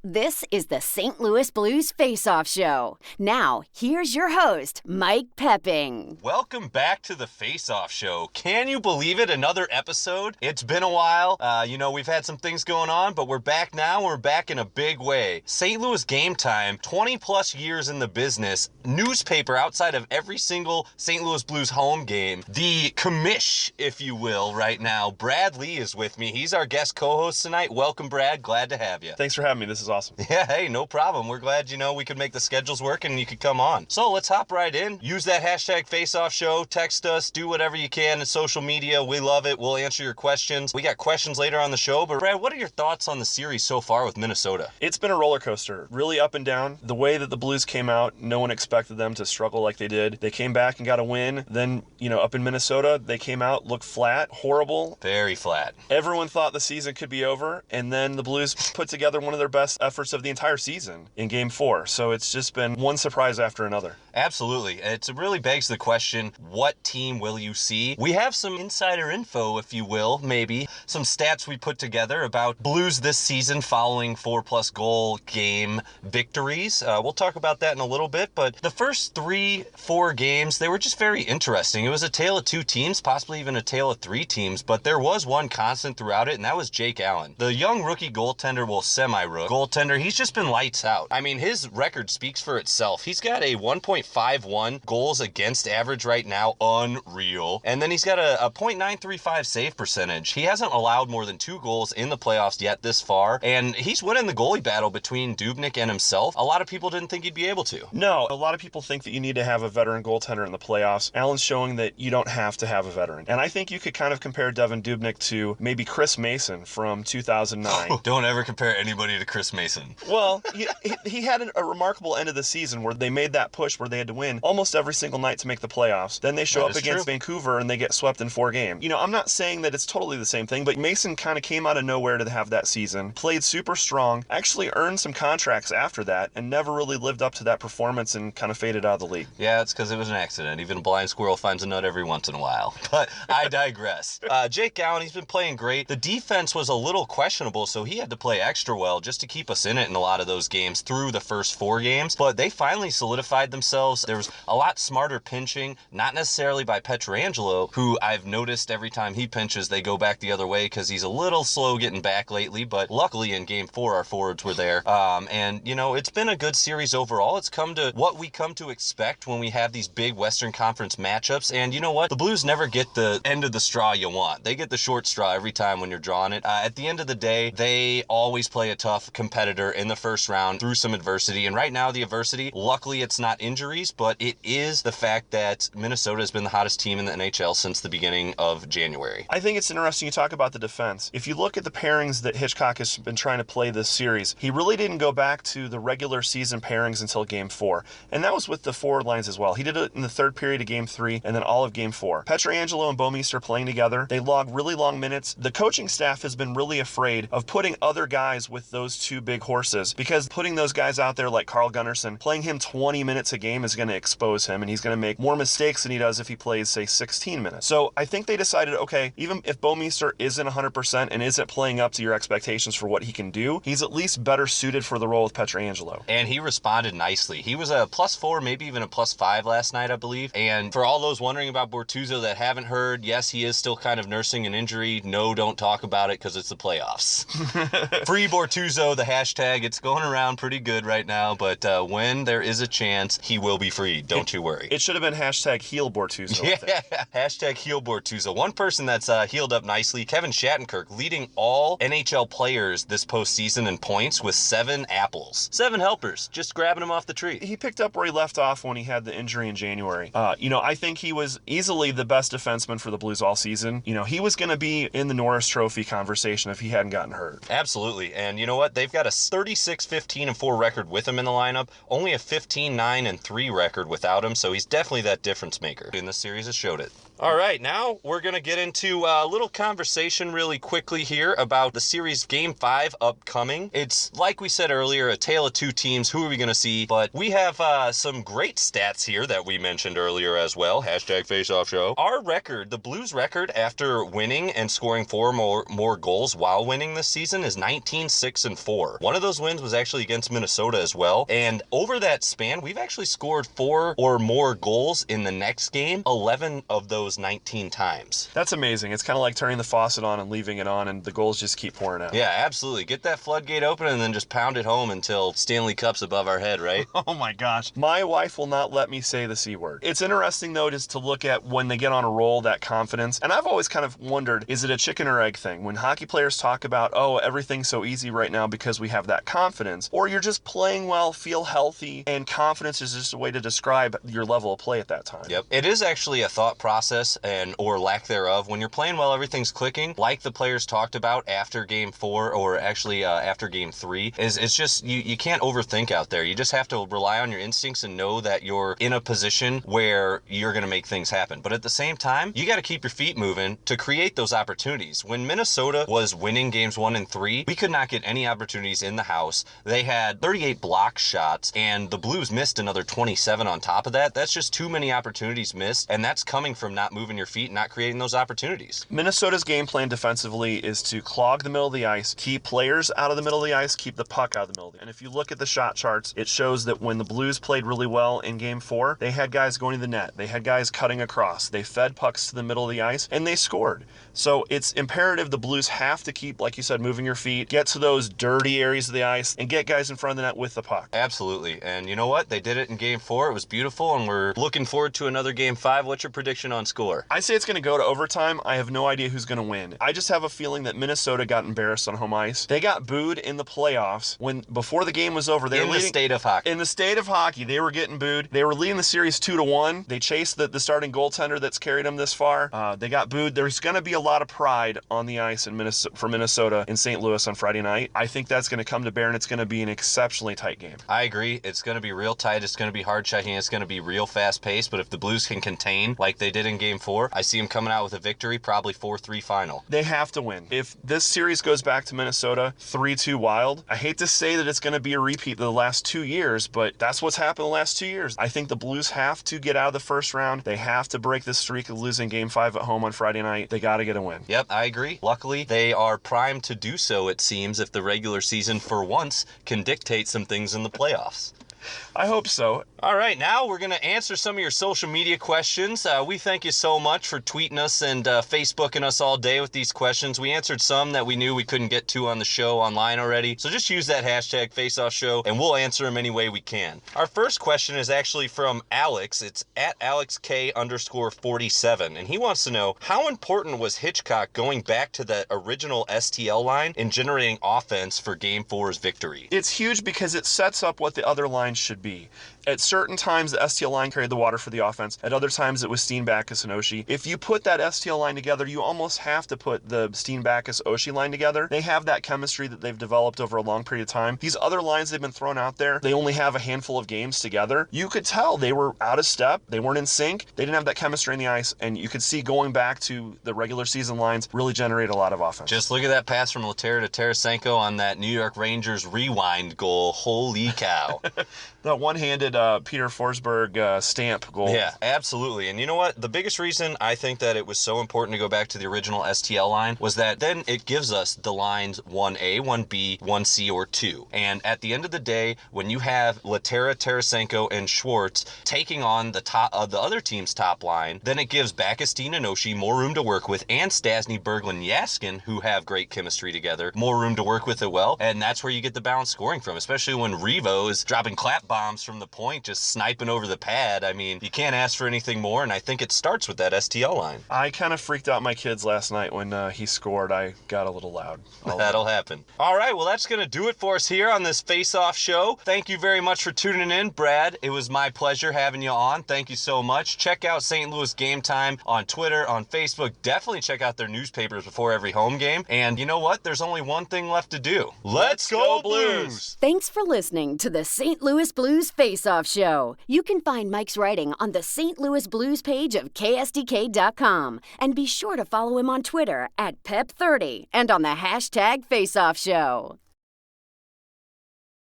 This is the St. Louis Blues Face-Off Show. Now, here's your host, Mike Pepping. Welcome back to the Face-Off Show. Can you believe it? Another episode? It's been a while. We've had some things going on, but we're back now. We're back in a big way. St. Louis Game Time, 20 plus years in the business, newspaper outside of every single St. Louis Blues home game. The commish, if you will, right now. Brad Lee is with me. He's our guest co-host tonight. Welcome, Brad. Glad to have you. Thanks for having me. This is awesome. Yeah, hey, no problem. We're glad, we could make the schedules work and you could come on. So let's hop right in. Use that hashtag FaceOff Show. Text us. Do whatever you can in social media. We love it. We'll answer your questions. We got questions later on the show. But Brad, what are your thoughts on the series so far with Minnesota? It's been a roller coaster. Really up and down. The way that the Blues came out, no one expected them to struggle like they did. They came back and got a win. Then, up in Minnesota, they came out, looked flat, horrible. Very flat. Everyone thought the season could be over. And then the Blues put together one of their best efforts of the entire season in Game 4. So it's just been one surprise after another. Absolutely. It really begs the question, what team will you see? We have some insider info, if you will, maybe. Some stats we put together about Blues this season following 4+ goal game victories. We'll talk about that in a little bit, but the first 3-4 games, they were just very interesting. It was a tale of two teams, possibly even a tale of three teams, but there was one constant throughout it, and that was Jake Allen. The young rookie goaltender, semi-rook goaltender, he's just been lights out. I mean, his record speaks for itself. He's got a 1.51 goals against average right now, unreal. And then he's got a .935 save percentage. He hasn't allowed more than 2 goals in the playoffs yet this far, and he's winning the goalie battle between Dubnyk and himself. A lot of people didn't think he'd be able to. No, a lot of people think that you need to have a veteran goaltender in the playoffs. Allen's showing that you don't have to have a veteran. And I think you could kind of compare Devin Dubnyk to maybe Chris Mason from 2009. Oh, don't ever compare anybody to Chris Mason. Well, he had a remarkable end of the season where they made that push where they had to win almost every single night to make the playoffs. Then they show up against Vancouver and they get swept in 4 games. I'm not saying that it's totally the same thing, but Mason kind of came out of nowhere to have that season, played super strong, actually earned some contracts after that, and never really lived up to that performance and kind of faded out of the league. Yeah, it's because it was an accident. Even a blind squirrel finds a nut every once in a while. But I digress. Jake Allen, he's been playing great. The defense was a little questionable, so he had to play extra well just to keep us in it in a lot of those games through the first 4 games. But they finally solidified themselves. There was a lot smarter pinching, not necessarily by Pietrangelo, who I've noticed every time he pinches, they go back the other way because he's a little slow getting back lately. But luckily in Game 4, our forwards were there. It's been a good series overall. It's come to what we come to expect when we have these big Western Conference matchups. And you know what? The Blues never get the end of the straw you want. They get the short straw every time when you're drawing it. At the end of the day, they always play a tough competitor in the first round through some adversity. And right now, the adversity, luckily it's not injuries, but it is the fact that Minnesota has been the hottest team in the NHL since the beginning of January. I think it's interesting you talk about the defense. If you look at the pairings that Hitchcock has been trying to play this series, he really didn't go back to the regular season pairings until Game 4. And that was with the forward lines as well. He did it in the third period of Game 3 and then all of Game 4. Pietrangelo and Bouwmeester playing together. They log really long minutes. The coaching staff has been really afraid of putting other guys with those 2 big horses because putting those guys out there like Carl Gunnarsson, playing him 20 minutes a game is going to expose him and he's going to make more mistakes than he does if he plays, say, 16 minutes. So I think they decided, okay, even if Bouwmeester isn't 100% and isn't playing up to your expectations for what he can do, he's at least better suited for the role with Pietrangelo. And he responded nicely. He was a +4, maybe even a +5 last night, I believe. And for all those wondering about Bortuzzo that haven't heard, yes, he is still kind of nursing an injury. No, don't talk about it because it's the playoffs. Free Bortuzzo, the hashtag. It's going around pretty good right now, but when there is a chance, he will be free. Don't you worry. It should have been hashtag heal Bortuzzo. Yeah, hashtag heal Bortuzzo. One person that's healed up nicely, Kevin Shattenkirk, leading all NHL players this postseason in points with 7 apples. 7 helpers, just grabbing them off the tree. He picked up where he left off when he had the injury in January. I think he was easily the best defenseman for the Blues all season. He was going to be in the Norris Trophy conversation if he hadn't gotten hurt. Absolutely. And you know what? They've got a 36-15-4 record with him in the lineup, only a 15-9-3 record without him, so he's definitely that difference maker. And this series has showed it. All right, now we're going to get into a little conversation really quickly here about the series Game 5 upcoming. It's, like we said earlier, a tale of two teams. Who are we going to see? But we have some great stats here that we mentioned earlier as well. Hashtag Faceoff Show. Our record, the Blues record after winning and scoring 4 more goals while winning this season is 19-6-4. One of those wins was actually against Minnesota as well. And over that span, we've actually scored 4 or more goals in the next game, 11 of those 19 times. That's amazing. It's kind of like turning the faucet on and leaving it on, and the goals just keep pouring out. Yeah, absolutely. Get that floodgate open and then just pound it home until Stanley Cup's above our head, right? Oh my gosh. My wife will not let me say the C word. It's interesting, though, just to look at when they get on a roll, that confidence. And I've always kind of wondered, is it a chicken or egg thing? When hockey players talk about, oh, everything's so easy right now because we have that confidence, or you're just playing well, feel healthy, and confidence is just a way to describe your level of play at that time. Yep. It is actually a thought process or lack thereof. When you're playing well, everything's clicking, like the players talked about after Game 4, or actually after Game 3. It's just, you can't overthink out there. You just have to rely on your instincts and know that you're in a position where you're going to make things happen. But at the same time, you got to keep your feet moving to create those opportunities. When Minnesota was winning Games 1 and 3, we could not get any opportunities in the house. They had 38 block shots, and the Blues missed another 27 on top of that. That's just too many opportunities missed, and that's coming from not moving your feet, not creating those opportunities. Minnesota's game plan defensively is to clog the middle of the ice, keep players out of the middle of the ice, keep the puck out of the middle of the ice. And if you look at the shot charts, it shows that when the Blues played really well in Game 4, they had guys going to the net, they had guys cutting across, they fed pucks to the middle of the ice, and they scored. So it's imperative the Blues have to keep, like you said, moving your feet, get to those dirty areas of the ice, and get guys in front of the net with the puck. Absolutely. And you know what? They did it in Game 4. It was beautiful, and we're looking forward to another Game 5. What's your prediction on score? I say it's going to go to overtime. I have no idea who's going to win. I just have a feeling that Minnesota got embarrassed on home ice. They got booed in the playoffs when, before the game was over, they were leading. In the state of hockey. In the state of hockey, they were getting booed. They were leading the series 2-1. They chased the starting goaltender that's carried them this far. They got booed. There's going to be a lot of pride on the ice for Minnesota in St. Louis on Friday night. I think that's going to come to bear, and it's going to be an exceptionally tight game. I agree. It's going to be real tight. It's going to be hard checking. It's going to be real fast paced. But if the Blues can contain like they did in Game 4, I see them coming out with a victory, probably 4-3 final. They have to win. If this series goes back to Minnesota 3-2 Wild, I hate to say that it's going to be a repeat of the last 2 years, but that's what's happened the last 2 years. I think the Blues have to get out of the first round. They have to break this streak of losing Game 5 at home on Friday night. They got to get a win. Yep, I agree. Luckily, they are primed to do so, it seems, if the regular season for once can dictate some things in the playoffs. I hope so. All right, now we're going to answer some of your social media questions. We thank you so much for tweeting us and Facebooking us all day with these questions. We answered some that we knew we couldn't get to on the show online already, so just use that hashtag FaceOffShow, and we'll answer them any way we can. Our first question is actually from Alex. It's at AlexK_47, and he wants to know, how important was Hitchcock going back to the original STL line in generating offense for Game 4's victory? It's huge because it sets up what the other lines should be. At certain times, the STL line carried the water for the offense. At other times, it was Steen, Backus, and Oshie. If you put that STL line together, you almost have to put the Steen, Backus, Oshie line together. They have that chemistry that they've developed over a long period of time. These other lines they've been thrown out there, they only have a handful of games together. You could tell they were out of step. They weren't in sync. They didn't have that chemistry in the ice, and you could see going back to the regular season lines really generate a lot of offense. Just look at that pass from Lehtera to Tarasenko on that New York Rangers rewind goal. Holy cow. That one-handed Peter Forsberg stamp goal. Yeah, absolutely. And you know what? The biggest reason I think that it was so important to go back to the original STL line was that then it gives us the lines 1A, 1B, 1C, or 2. And at the end of the day, when you have Lehtera, Tarasenko, and Schwartz taking on the top of the other team's top line, then it gives Backus, Steen, and Oshie more room to work with, and Stastny, Berglund, Yaskin, who have great chemistry together, more room to work with it well. And that's where you get the balanced scoring from, especially when Revo is dropping clap bombs from the point, just sniping over the pad. I mean, you can't ask for anything more, and I think it starts with that STL line. I kind of freaked out my kids last night when he scored. I got a little loud. That'll happen. All right, well, that's going to do it for us here on this Face-Off show. Thank you very much for tuning in, Brad. It was my pleasure having you on. Thank you so much. Check out St. Louis Game Time on Twitter, on Facebook. Definitely check out their newspapers before every home game. And you know what? There's only one thing left to do. Let's go Blues! Thanks for listening to the St. Louis Louis Blues Face-Off Show. You can find Mike's writing on the St. Louis Blues page of KSDK.com. And be sure to follow him on Twitter at Pep30 and on the hashtag Face-Off Show.